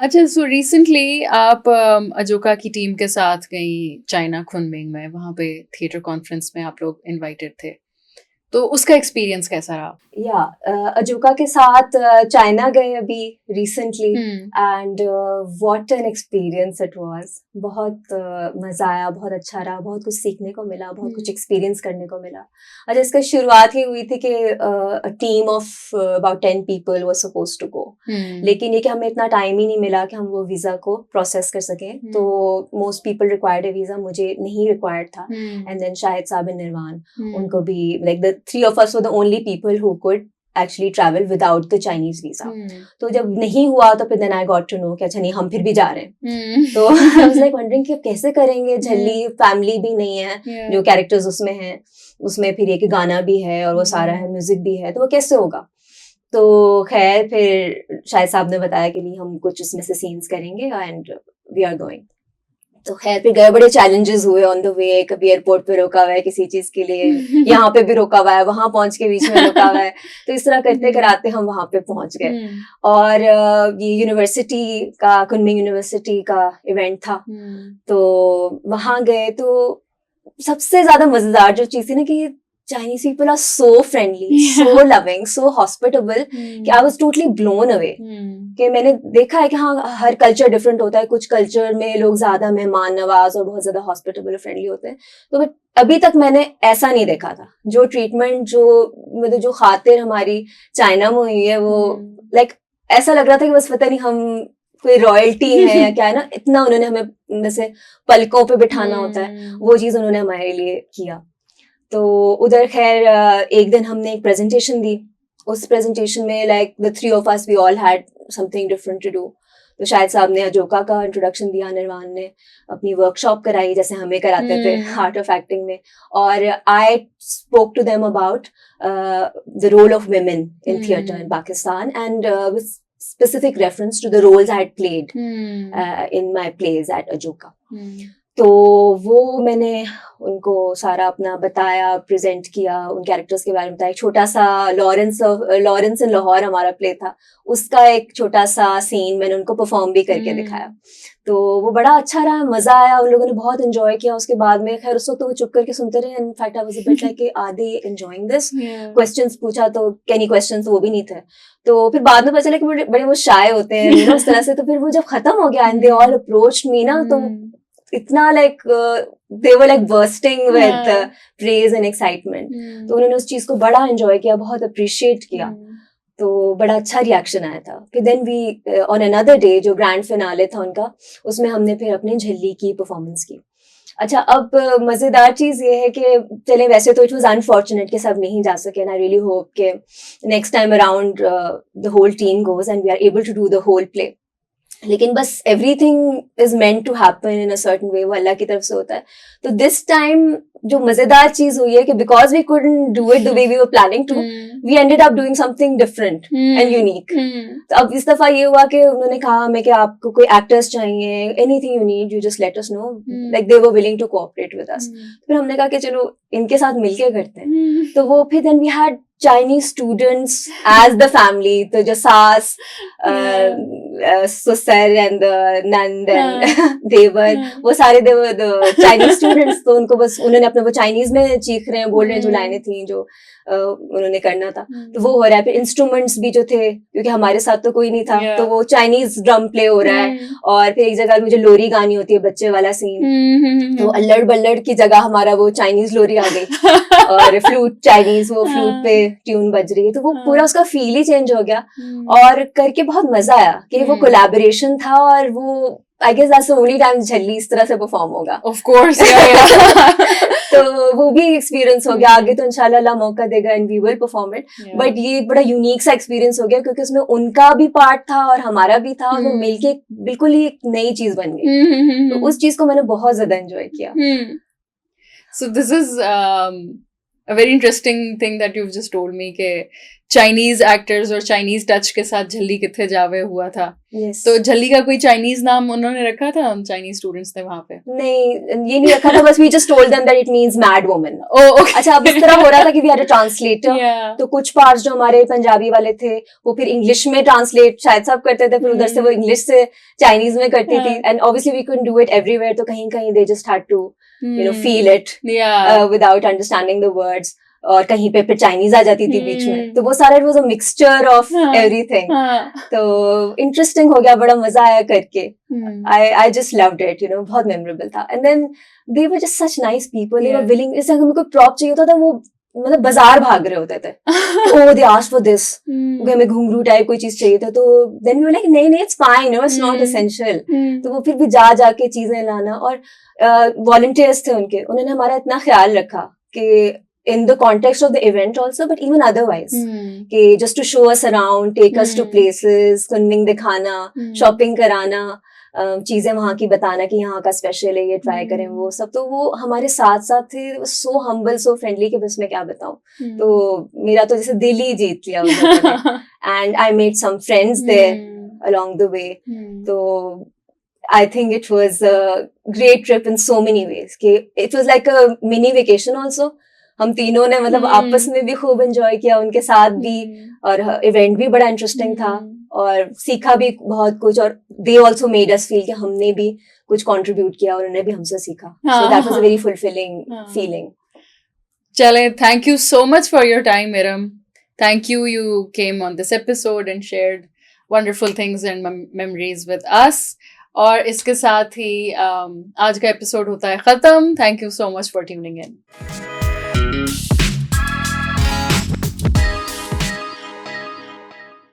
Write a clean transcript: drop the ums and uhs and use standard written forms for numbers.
अच्छा, so recently आप अजोका की टीम के साथ गई चाइना खुनमिंग में, वहाँ पे थिएटर कॉन्फ्रेंस में आप लोग इनवाइटेड थे, तो उसका एक्सपीरियंस कैसा रहा? या अजोका के साथ चाइना गए अभी recently, and what an experience it was. बहुत मजा आया, बहुत अच्छा रहा, बहुत कुछ सीखने को मिला, बहुत कुछ एक्सपीरियंस करने को मिला। अच्छा, इसका शुरुआत ही हुई थी कि team of about 10 people was supposed to go, लेकिन ये कि हमें इतना टाइम ही नहीं मिला कि हम वो वीजा को प्रोसेस कर सकें। तो most people required A visa, मुझे नहीं रिक्वायर्ड था। एंड देन शाहिद साहब एंड निर्वाण, उनको भी, like the three of us were the only people who could actually travel without the Chinese visa. तो जब नहीं हुआ तो फिर then I got to know कि अच्छा नहीं, हम फिर भी जा रहे हैं। तो I was like wondering कि अब कैसे करेंगे, झल्ली फैमिली भी नहीं है, जो कैरेक्टर्स उसमें हैं, उसमें फिर एक गाना भी है और वो सारा है, म्यूजिक भी है, तो वो कैसे होगा। तो खैर फिर शाहिद साहब ने बताया कि नहीं, हम कुछ उसमें से सीन्स करेंगे एंड वी आर गोइंग। तो खैर फिर गए, बड़े चैलेंजेस हुए ऑन द वे। कभी एयरपोर्ट पे रोका हुआ है किसी चीज के लिए, यहाँ पे भी रोका हुआ है, वहां पहुंच के बीच में रोका हुआ है। तो इस तरह करते कराते हम वहां पे पहुंच गए। और ये यूनिवर्सिटी का, कुनमिंग यूनिवर्सिटी का इवेंट था। तो वहां गए तो सबसे ज्यादा मजेदार जो चीज थी ना कि Chinese people are so friendly, so loving, so hospitable कि I was totally blown away। कि मैंने देखा है कि हाँ, हर कल्चर डिफरेंट होता है, कुछ कल्चर में लोग ज्यादा मेहमान नवाज और बहुत ज्यादा हॉस्पिटेबल और फ्रेंडली होते हैं, तो अभी तक मैंने ऐसा नहीं देखा था। जो ट्रीटमेंट, जो मतलब जो खातिर हमारी चाइना में हुई है, वो लाइक ऐसा लग रहा था कि बस पता नहीं हम कोई रॉयल्टी है या क्या है ना, इतना उन्होंने हमें जैसे पलकों पे बिठाना होता है, वो चीज उन्होंने हमारे लिए किया। तो उधर खैर एक दिन हमने एक प्रेजेंटेशन दी। उस प्रेजेंटेशन में like the three of us we all had something different to do. तो शाहिद साहब ने अजोका का इंट्रोडक्शन दिया, निर्वाण ने अपनी वर्कशॉप कराई जैसे हमें कराते थे आर्ट ऑफ एक्टिंग में, और I spoke to them about the role of women in theatre in Pakistan and with specific reference to the roles I had played in my plays at Ajoka. तो वो मैंने उनको सारा अपना बताया, प्रेजेंट किया, उन कैरेक्टर्स के बारे में बताया। छोटा सा लॉरेंस इन लाहौर हमारा प्ले था, उसका एक छोटा सा सीन मैंने उनको परफॉर्म भी करके दिखाया। तो वो बड़ा अच्छा रहा, मजा आया, उन लोगों ने बहुत एंजॉय किया। उसके बाद में खैर उस वक्त तो वो चुप करके सुनते रहे। In fact I was a bit like कि are they enjoying this. Questions पूछा तो कैनी क्वेश्चंस वो भी नहीं थे। तो फिर बाद में पता चला कि बड़े वो शाय होते हैं उस तरह से। तो फिर वो जब खत्म हो गया एंड दे ऑल अप्रोच्ड मी ना, तो इतना like they were like bursting with praise and excitement. तो उन्होंने उस चीज को बड़ा एंजॉय किया, बहुत अप्रिशिएट किया। तो बड़ा अच्छा रिएक्शन आया था। फिर then we on another day, जो ग्रैंड फिनाले था उनका, उसमें हमने फिर अपनी झल्ली की परफॉर्मेंस की। अच्छा, अब मजेदार चीज ये है कि चले वैसे तो इट वाज अनफॉर्चुनेट कि सब नहीं जा सके, एंड आई रियली होप कि next time around the whole team goes and we are able to do the whole play. लेकिन बस everything is meant to happen in a certain way, वो अल्लाह की तरफ से होता है। तो दिस टाइम जो मजेदार चीज हुई है कि because we couldn't do it the way we were planning to, we ended up doing something different and unique. तो अब इस दफा ये हुआ कि उन्होंने कहा हमें कि आपको कोई एक्टर्स चाहिए, anything you need you just let us know, like they were willing to cooperate with us. फिर हमने कहा कि चलो इनके साथ मिलके करते हैं। तो वो फिर then we had Chinese students as the family, तो जो सास, ससुर and the nand and देवर, वो सारे देवर the Chinese students। तो उनको बस उन्होंने अपने वो चाइनीज में चीख रहे हैं, बोल रहे हैं, जो लाइनें थी जो उन्होंने करना था, तो वो हो रहा है। फिर इंस्ट्रूमेंट्स भी जो थे, क्योंकि हमारे साथ तो कोई नहीं था, तो वो चाइनीज ड्रम प्ले हो रहा है। और फिर एक जगह मुझे लोरी गानी होती है, बच्चे वाला सीन, तो अल्लड़ बल्लड़ की जगह हमारा वो चाइनीज लोरी आ गई और फ्लूट चाइनीज, वो फ्लूट पे ट्यून बज रही है। तो वो पूरा उसका फील ही चेंज हो गया और करके बहुत मजा आया कि वो कोलैबोरेशन था। और वो I guess that's the only time झल्ली इस तरह से परफॉर्म होगा, ऑफ कोर्स। तो वो भी एक्सपीरियंस हो गया। आगे तो इंशाल्लाह अल्लाह मौका देगा and we will perform it. But ये बड़ा यूनिक सा एक्सपीरियंस हो गया क्योंकि उसमें उनका भी पार्ट था और हमारा भी था, और वो मिलके बिल्कुल ही एक नई चीज बन गई। तो उस चीज को मैंने बहुत ज्यादा एंजॉय किया। So this is a very interesting thing that you've just told me कि चाइनीज एक्टर्स और चाइनीज टच के साथ झल्ली किथे जावे हुआ था, Yes. तो झल्ली का कोई चाइनीज नाम उन्होंने रखा था, हम चाइनीज स्टूडेंट्स थे वहां पे? नहीं, ये नहीं रखा था, बस we just told them that it means mad woman. ओह अच्छा, अब इस तरह हो रहा था कि we had a translator. yeah. तो कुछ पार्ट्स जो हमारे पंजाबी वाले थे वो फिर इंग्लिश में ट्रांसलेट शायद सब करते थे, फिर उधर से वो इंग्लिश से चाइनीज में करती थी, and obviously we couldn't do it everywhere, तो कहीं कहीं they just had to feel it without understanding the words, और कहीं पे फिर चाइनीज आ जाती थी बीच में, तो वो सारा it was a mixture of everything. तो इंटरेस्टिंग हो गया, बड़ा मजा आया करके. I just loved it, बहुत मेमोरेबल था. And then they were just such nice people. They were willing. जैसे हमें कोई प्रॉप चाहिए होता था, वो मतलब बाजार भाग रहे होते थे. Oh, they asked for this. हमें घुंघरू टाइप कोई चीज चाहिए था, तो then we were like नहीं it's fine, it's not essential. तो वो फिर भी जा के चीजें लाना, और volunteers थे उनके, उन्होंने हमारा इतना ख्याल रखा कि in the context of the event also, but even otherwise, कि just to show us around, take us to places, Kunming दिखाना, shopping कराना, चीजें वहाँ की बताना कि यहाँ का स्पेशल है, ये ट्राई करें, वो सब. तो वो हमारे साथ साथ थे, so humble, so friendly कि बस मैं क्या बताऊं. तो मेरा तो जैसे दिल ही जीत लिया उन्होंने. And I made some friends there along the way. तो I think it was a great trip in so many ways. कि it was like a mini vacation also. हम तीनों ने मतलब आपस में भी खूब एंजॉय किया, उनके साथ भी, और इवेंट भी बड़ा इंटरेस्टिंग था, और सीखा भी बहुत कुछ, और they also made us feel कि हमने भी कुछ कंट्रीब्यूट किया और उन्होंने भी हमसे सीखा. So that was a very fulfilling feeling. चले, thank you so much for your time Iram. Thank you, you came on this episode and shared wonderful things and memories with us. और इसके साथ ही आज का एपिसोड होता है खत्म. Thank you so much for tuning in.